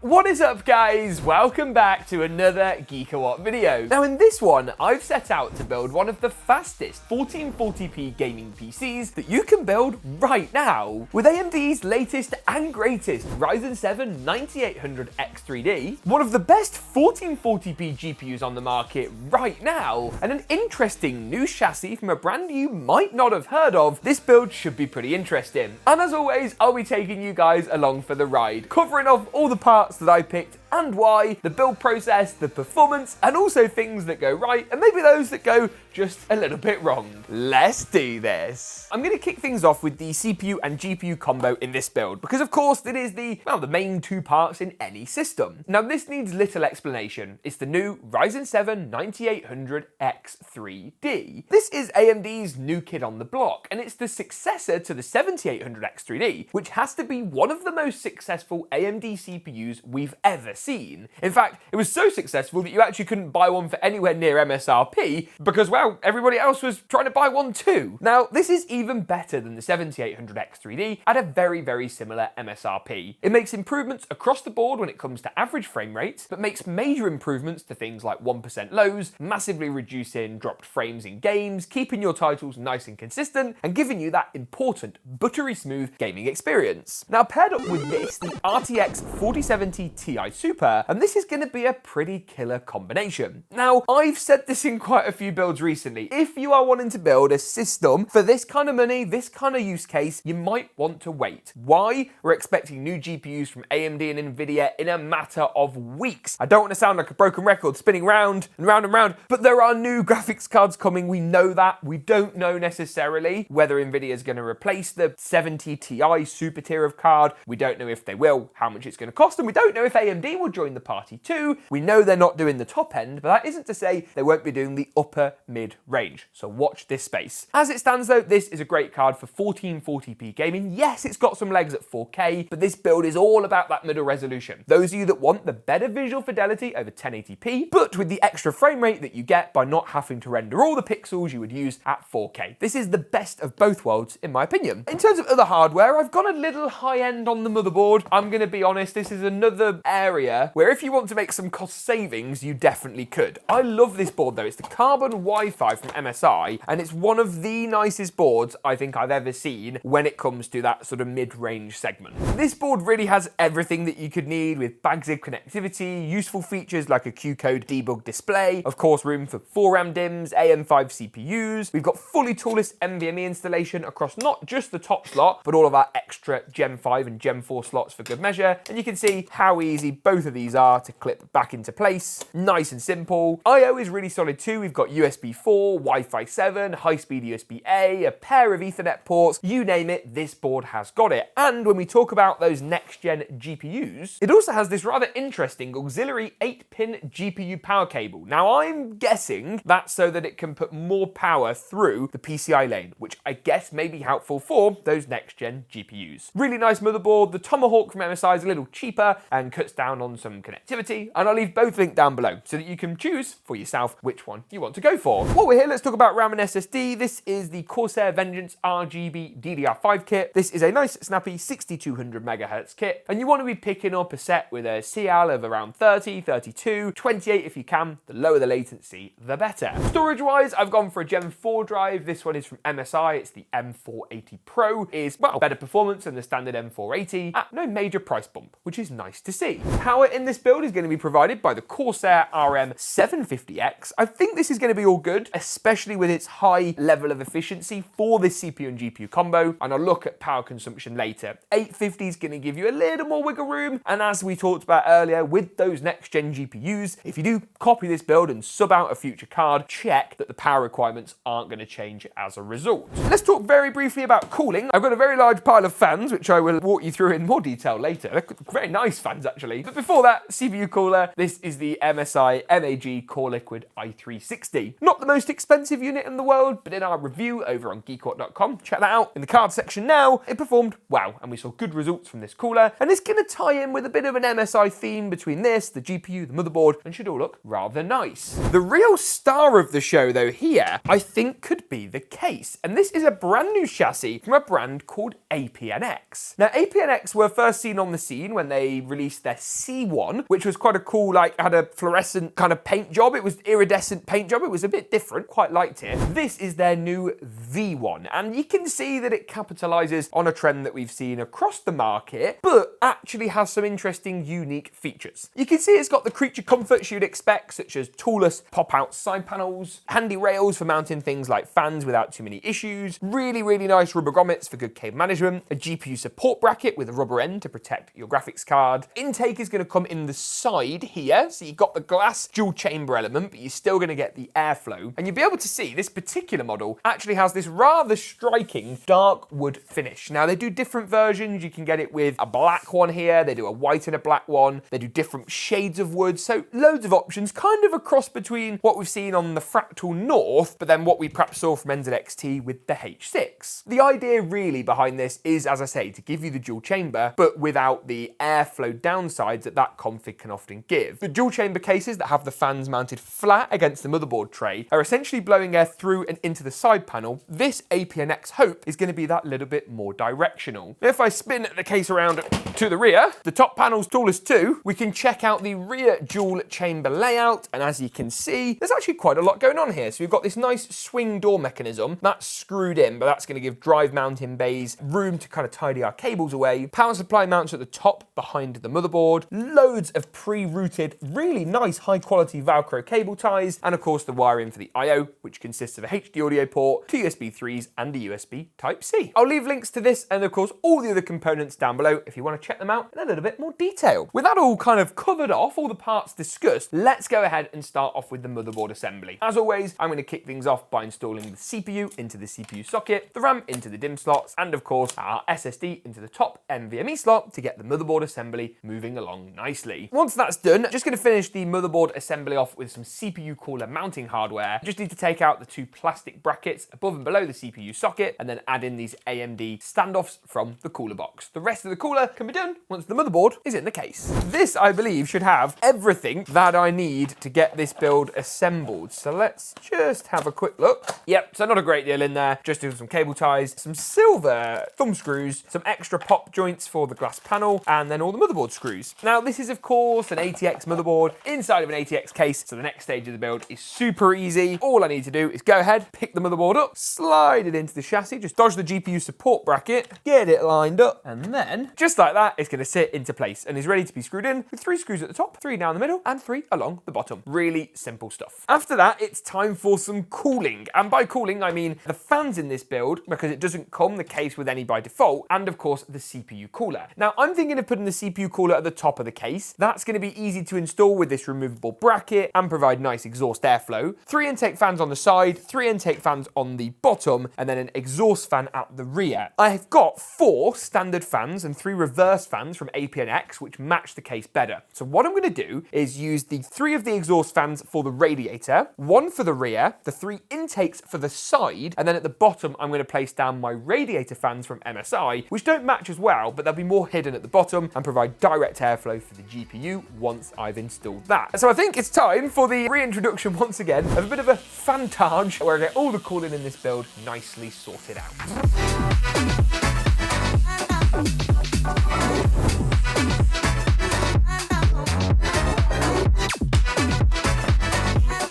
What is up, guys? Welcome back to another GeekaWhat video. Now in this one, I've set out to build one of the fastest 1440p gaming PCs that you can build right now with AMD's latest and greatest Ryzen 7 9800X3D, one of the best 1440p GPUs on the market right now, and an interesting new chassis from a brand you might not have heard of. This build should be pretty interesting. And as always, I'll be taking you guys along for the ride, covering off all the parts that I picked and why, the build process, the performance, and also things that go right, and maybe those that go just a little bit wrong. Let's do this. I'm going to kick things off with the CPU and GPU combo in this build, because of course it is the main two parts in any system. Now this needs little explanation. It's the new Ryzen 7 9800X3D. This is AMD's new kid on the block, and it's the successor to the 7800X3D, which has to be one of the most successful AMD CPUs we've ever seen. In fact, it was so successful that you actually couldn't buy one for anywhere near MSRP because, well, everybody else was trying to buy one too. Now, this is even better than the 7800X3D at a very, very similar MSRP. It makes improvements across the board when it comes to average frame rates, but makes major improvements to things like 1% lows, massively reducing dropped frames in games, keeping your titles nice and consistent, and giving you that important, buttery smooth gaming experience. Now, paired up with this, the RTX 4070 Ti Super, and this is going to be a pretty killer combination. Now, I've said this in quite a few builds recently. If you are wanting to build a system for this kind of money, this kind of use case, you might want to wait. Why? We're expecting new GPUs from AMD and Nvidia in a matter of weeks. I don't want to sound like a broken record spinning round and round and round, but there are new graphics cards coming. We know that. We don't know necessarily whether Nvidia is going to replace the 70 Ti super tier of card. We don't know if they will, how much it's going to cost, and we don't know if AMD will join the party too. We know they're not doing the top end, but that isn't to say they won't be doing the upper mid range. So watch this space. As it stands though, this is a great card for 1440p gaming. Yes, it's got some legs at 4K, but this build is all about that middle resolution. Those of you that want the better visual fidelity over 1080p, but with the extra frame rate that you get by not having to render all the pixels you would use at 4K. This is the best of both worlds, in my opinion. In terms of other hardware, I've gone a little high end on the motherboard. I'm going to be honest, this is another area where if you want to make some cost savings, you definitely could. I love this board though. It's the Carbon Wi-Fi from MSI, and it's one of the nicest boards I think I've ever seen when it comes to that sort of mid-range segment. This board really has everything that you could need, with BagZip connectivity, useful features like a Q-code debug display, of course room for 4 RAM DIMMs, AM5 CPUs. We've got fully toolless NVMe installation across not just the top slot, but all of our extra Gen 5 and Gen 4 slots for good measure, and you can see how easy both of these are to clip back into place. Nice and simple. I/O is really solid too. We've got USB 4, Wi-Fi 7, high-speed USB-A, a pair of Ethernet ports, you name it, this board has got it. And when we talk about those next-gen GPUs, it also has this rather interesting auxiliary 8-pin GPU power cable. Now I'm guessing that's so that it can put more power through the PCI lane, which I guess may be helpful for those next-gen GPUs. Really nice motherboard. The Tomahawk from MSI is a little cheaper and cuts down on some connectivity, and I'll leave both linked down below so that you can choose for yourself which one you want to go for. While we're here, let's talk about RAM and SSD. This is the Corsair Vengeance RGB DDR5 kit. This is a nice snappy 6200 MHz kit, and you want to be picking up a set with a CL of around 30, 32, 28 if you can. The lower the latency, the better. Storage wise, I've gone for a Gen 4 drive. This one is from MSI. It's the M480 Pro. It is, well, better performance than the standard M480 at no major price bump, which is nice to see. Power in this build is going to be provided by the Corsair RM750X. I think this is going to be all good, especially with its high level of efficiency for this CPU and GPU combo, and I'll look at power consumption later. 850 is going to give you a little more wiggle room, and as we talked about earlier, with those next-gen GPUs, if you do copy this build and sub out a future card, check that the power requirements aren't going to change as a result. Let's talk very briefly about cooling. I've got a very large pile of fans, which I will walk you through in more detail later. They're very nice fans, actually. But before that, CPU cooler. This is the MSI MAG Core Liquid i360. Not the most expensive unit in the world, but in our review over on GeekaWhat.com, check that out in the card section now, it performed well, and we saw good results from this cooler, and it's going to tie in with a bit of an MSI theme between this, the GPU, the motherboard, and should all look rather nice. The real star of the show, though, here, I think could be the case, and this is a brand new chassis from a brand called APNX. Now, APNX were first seen on the scene when they released their C1, which was quite a cool, had a fluorescent kind of paint job. It was iridescent paint job. It was a bit different, quite liked it. This is their new V1, and you can see that it capitalizes on a trend that we've seen across the market, but actually has some interesting, unique features. You can see it's got the creature comforts you'd expect, such as toolless pop-out side panels, handy rails for mounting things like fans without too many issues, really, really nice rubber grommets for good cable management, a GPU support bracket with a rubber end to protect your graphics card. Intake is going to come in the side here, so you've got the glass dual chamber element, but you're still going to get the airflow. And you'll be able to see this particular model actually has this rather striking dark wood finish. Now, they do different versions. You can get it with a black one here, they do a white and a black one, they do different shades of wood, so loads of options, kind of a cross between what we've seen on the Fractal North, but then what we perhaps saw from NZXT with the H6. The idea really behind this is, as I say, to give you the dual chamber, but without the airflow downsides that config can often give. The dual chamber cases that have the fans mounted flat against the motherboard tray are essentially blowing air through and into the side panel. This APNX Hope is going to be that little bit more directional. If I spin the case around to the rear, the top panel's tallest too, we can check out the rear dual chamber layout, and as you can see, there's actually quite a lot going on here. So we've got this nice swing door mechanism that's screwed in, but that's going to give drive mounting bays room to kind of tidy our cables away. Power supply mounts at the top behind the motherboard, loads of pre-routed, really nice high quality Velcro cable ties, and of course the wiring for the I/O, which consists of a HD audio port, two USB 3s, and a USB Type-C. I'll leave links to this and of course all the other components down below if you want to check them out in a little bit more detail. With that all kind of covered off, all the parts discussed, let's go ahead and start off with the motherboard assembly. As always, I'm going to kick things off by installing the CPU into the CPU socket, the RAM into the DIMM slots, and of course our SSD into the top NVMe slot to get the motherboard assembly moving along nicely. Once that's done, just going to finish the motherboard assembly off with some CPU cooler mounting hardware. Just need to take out the two plastic brackets above and below the CPU socket and then add in these AMD standoffs from the cooler box. The rest of the cooler can be done once the motherboard is in the case. This, I believe, should have everything that I need to get this build assembled. So let's just have a quick look. Yep, so not a great deal in there. Just doing some cable ties, some silver thumb screws, some extra pop joints for the glass panel, and then all the motherboard screws. Now, this is of course an ATX motherboard inside of an ATX case, so the next stage of the build is super easy. All I need to do is go ahead, pick the motherboard up, slide it into the chassis, just dodge the GPU support bracket, get it lined up, and then just like that, it's going to sit into place and is ready to be screwed in with 3 screws at the top, 3 down the middle, and 3 along the bottom. Really simple stuff. After that, it's time for some cooling, and by cooling I mean the fans in this build, because it doesn't come the case with any by default, and of course the CPU cooler. Now, I'm thinking of putting the CPU cooler at the top of the case. That's going to be easy to install with this removable bracket and provide nice exhaust airflow. 3 intake fans on the side, 3 intake fans on the bottom, and then an exhaust fan at the rear. I've got 4 standard fans and 3 reverse fans from APNX, which match the case better. So what I'm going to do is use the 3 of the exhaust fans for the radiator, 1 for the rear, the 3 intakes for the side, and then at the bottom I'm going to place down my radiator fans from MSI, which don't match as well, but they'll be more hidden at the bottom and provide direct airflow for the GPU once I've installed that. So I think it's time for the reintroduction once again of a bit of a Montage where I get all the cooling in this build nicely sorted out.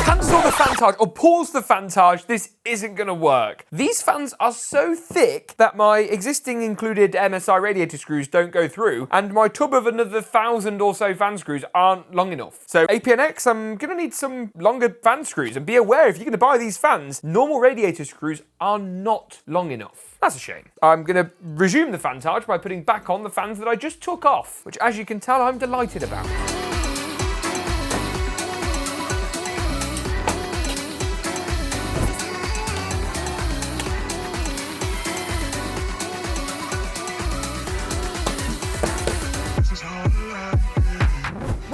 Cancel the Montage or pause the Montage. This isn't going to work. These fans are so thick that my existing included MSI radiator screws don't go through, and my tub of another 1,000 or so fan screws aren't long enough. So APNX, I'm going to need some longer fan screws, and be aware if you're going to buy these fans, normal radiator screws are not long enough. That's a shame. I'm going to resume the Montage by putting back on the fans that I just took off, which as you can tell I'm delighted about.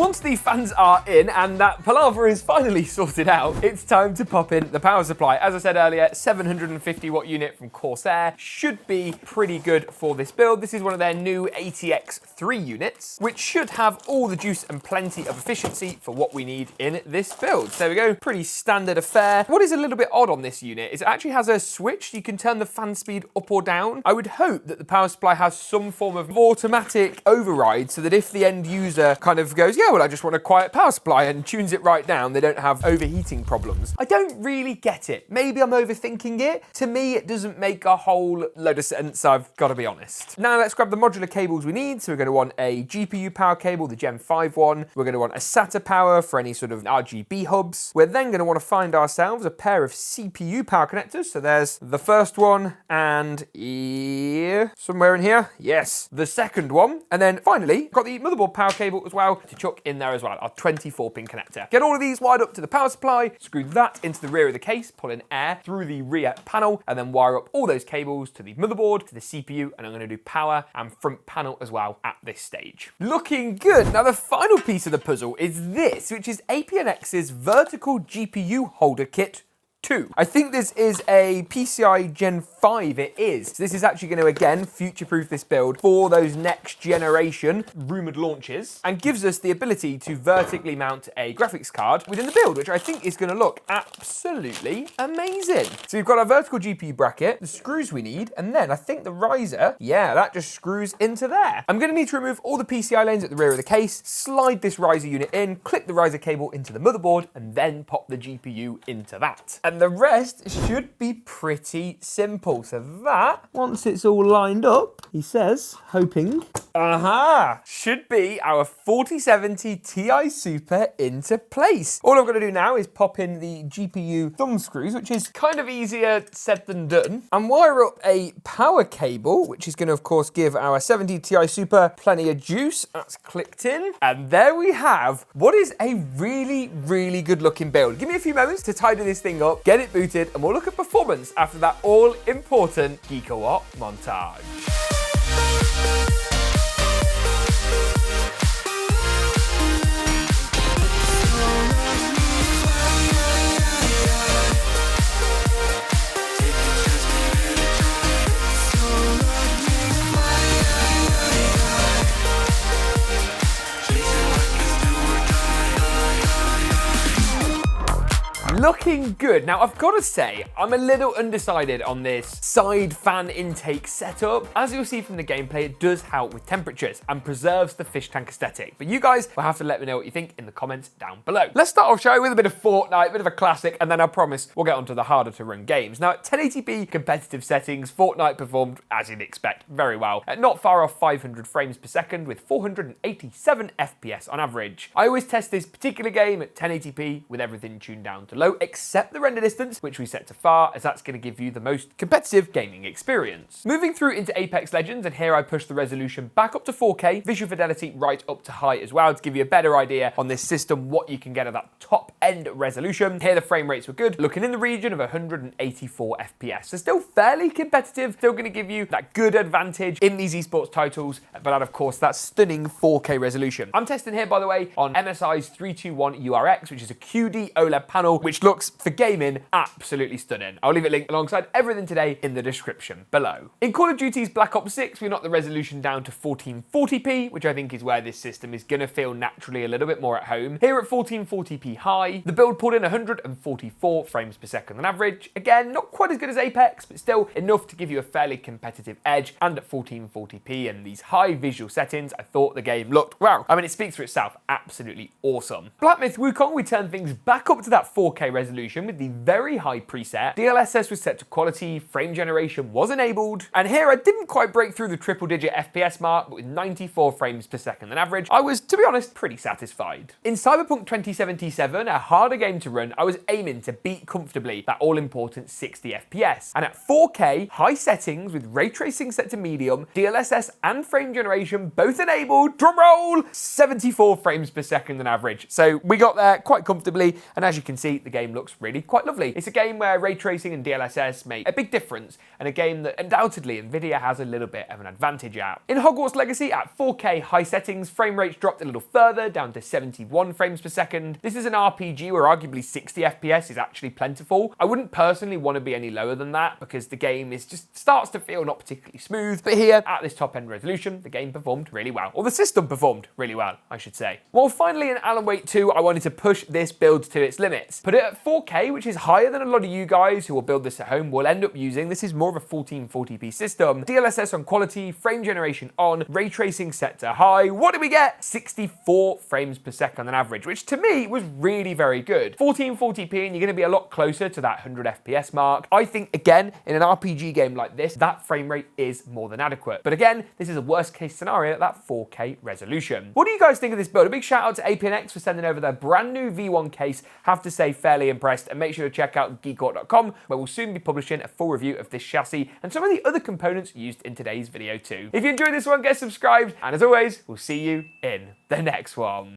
Once the fans are in and that palaver is finally sorted out, it's time to pop in the power supply. As I said earlier, 750 watt unit from Corsair should be pretty good for this build. This is one of their new APNX V1 units, which should have all the juice and plenty of efficiency for what we need in this build. So there we go, pretty standard affair. What is a little bit odd on this unit is it actually has a switch. You can turn the fan speed up or down. I would hope that the power supply has some form of automatic override so that if the end user kind of goes, yeah, well, I just want a quiet power supply and tunes it right down, they don't have overheating problems. I don't really get it. Maybe I'm overthinking it. To me, it doesn't make a whole load of sense, I've got to be honest. Now let's grab the modular cables we need. So we're going to want a GPU power cable, the Gen 5 one. We're going to want a SATA power for any sort of RGB hubs. We're then going to want to find ourselves a pair of CPU power connectors. So there's the first one and here, somewhere in here. Yes, the second one. And then finally, got the motherboard power cable as well to chuck in there as well, our 24-pin connector. Get all of these wired up to the power supply, screw that into the rear of the case, pull in air through the rear panel, and then wire up all those cables to the motherboard, to the CPU, and I'm going to do power and front panel as well at this stage. Looking good. Now the final piece of the puzzle is this, which is APNX's vertical GPU holder kit 2. I think this is a PCI Gen 5, it is. So this is actually going to, again, future-proof this build for those next generation rumoured launches and gives us the ability to vertically mount a graphics card within the build, which I think is going to look absolutely amazing. So we've got our vertical GPU bracket, the screws we need, and then I think the riser, yeah, that just screws into there. I'm going to need to remove all the PCI lanes at the rear of the case, slide this riser unit in, clip the riser cable into the motherboard, and then pop the GPU into that. And the rest should be pretty simple. So that, once it's all lined up, he says, hoping, should be our 4070 Ti Super into place. All I'm going to do now is pop in the GPU thumb screws, which is kind of easier said than done, and wire up a power cable, which is going to, of course, give our 70 Ti Super plenty of juice. That's clicked in. And there we have what is a really, really good looking build. Give me a few moments to tidy this thing up, get it booted, and we'll look at performance after that all-important GeekaWhat montage. Looking good. Now, I've got to say, I'm a little undecided on this side fan intake setup. As you'll see from the gameplay, it does help with temperatures and preserves the fish tank aesthetic. But you guys will have to let me know what you think in the comments down below. Let's start off, shall we, with a bit of Fortnite, a bit of a classic, and then I promise we'll get onto the harder to run games. Now, at 1080p competitive settings, Fortnite performed, as you'd expect, very well. At not far off 500 frames per second with 487 FPS on average. I always test this particular game at 1080p with everything tuned down to low, except the render distance, which we set to far, as that's going to give you the most competitive gaming experience. Moving through into Apex Legends, and here I push the resolution back up to 4K, visual fidelity right up to high as well, to give you a better idea on this system what you can get at that top end resolution. Here the frame rates were good, looking in the region of 184 FPS. So still fairly competitive, still going to give you that good advantage in these esports titles, but at, of course, that stunning 4K resolution. I'm testing here, by the way, on MSI's 321 URX, which is a QD OLED panel, which looks, for gaming, absolutely stunning. I'll leave it linked alongside everything today in the description below. In Call of Duty's Black Ops 6, we knocked the resolution down to 1440p, which I think is where this system is going to feel naturally a little bit more at home. Here at 1440p high, the build pulled in 144 frames per second on average. Again, not quite as good as Apex, but still enough to give you a fairly competitive edge. And at 1440p and these high visual settings, I thought the game looked, wow, I mean, it speaks for itself, absolutely awesome. Black Myth Wukong, we turned things back up to that 4K resolution with the very high preset. DLSS was set to quality, frame generation was enabled, and here I didn't quite break through the triple-digit FPS mark, but with 94 frames per second on average, I was, to be honest, pretty satisfied. In Cyberpunk 2077, a harder game to run, I was aiming to beat comfortably that all-important 60 FPS, and at 4K, high settings with ray tracing set to medium, DLSS and frame generation both enabled, drumroll, 74 frames per second on average. So we got there quite comfortably, and as you can see, the game game looks really quite lovely. It's a game where ray tracing and DLSS make a big difference, and a game that undoubtedly Nvidia has a little bit of an advantage at. In Hogwarts Legacy, at 4K high settings, frame rates dropped a little further, down to 71 frames per second. This is an RPG where arguably 60 FPS is actually plentiful. I wouldn't personally want to be any lower than that because the game just starts to feel not particularly smooth, but here, at this top end resolution, the game performed really well. Or the system performed really well, I should say. Well, finally in Alan Wake 2, I wanted to push this build to its limits. Put it at 4K, which is higher than a lot of you guys who will build this at home will end up using. This is more of a 1440p system. DLSS on quality, frame generation on, ray tracing set to high. What do we get? 64 frames per second on average, which to me was really very good. 1440p and you're going to be a lot closer to that 100 FPS mark. I think, again, in an RPG game like this, that frame rate is more than adequate. But again, this is a worst case scenario at that 4K resolution. What do you guys think of this build? A big shout out to APNX for sending over their brand new V1 case. Have to say, fairly impressed, and make sure to check out GeekaWhat.com, where we'll soon be publishing a full review of this chassis and some of the other components used in today's video too. If you enjoyed this one, get subscribed, and as always, we'll see you in the next one.